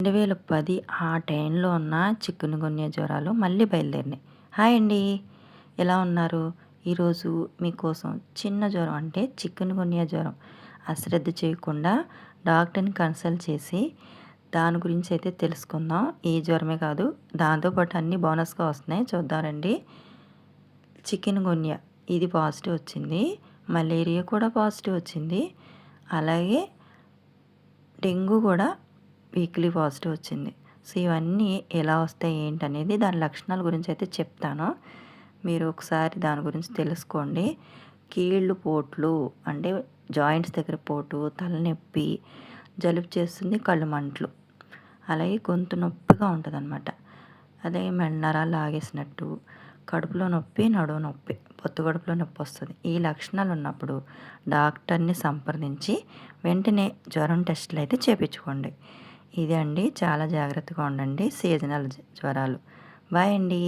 2010 ఆ టైంలో ఉన్న చికున్‌గున్యా జ్వరాలు మళ్ళీ బయలుదేరినాయి. హాయ్ అండి. ఎలా ఉన్నారు? ఈరోజు మీకోసం చిన్న జ్వరం అంటే చికున్‌గున్యా జ్వరం అశ్రద్ధ చేయకుండా డాక్టర్‌ని కన్సల్ట్ చేసి దాని గురించి అయితే తెలుసుకుందాం. ఈ జ్వరమే కాదు, దాంతో పాటు అన్నీ బోనస్‌గా వస్తున్నాయి. చూద్దాం రండి. చికున్‌గున్యా ఇది పాజిటివ్ వచ్చింది. మలేరియా కూడా పాజిటివ్ వచ్చింది. అలాగే డెంగ్యూ కూడా వీక్లీ పాజిటివ్ వచ్చింది. సో ఇవన్నీ ఎలా వస్తాయి ఏంటనేది దాని లక్షణాల గురించి అయితే చెప్తాను. మీరు ఒకసారి దాని గురించి తెలుసుకోండి. కీళ్ళు పోట్లు అంటే జాయింట్స్ దగ్గర పోటు, తలనొప్పి, జలుబు చేస్తుంది, కళ్ళు మంటలు, అలాగే గొంతు నొప్పిగా ఉంటుందన్నమాట. అదే నరాలు లాగేసినట్టు, కడుపులో నొప్పి, నడుము నొప్పి, పొత్తు కడుపులో నొప్పి వస్తుంది. ఈ లక్షణాలు ఉన్నప్పుడు డాక్టర్ని సంప్రదించి వెంటనే జ్వరం టెస్టులు అయితే చేయించుకోండి. ఇదే అండి, చాలా జాగ్రత్తగా ఉండండి. సీజనల్ జ్వరాలు. బాయ్ అండి.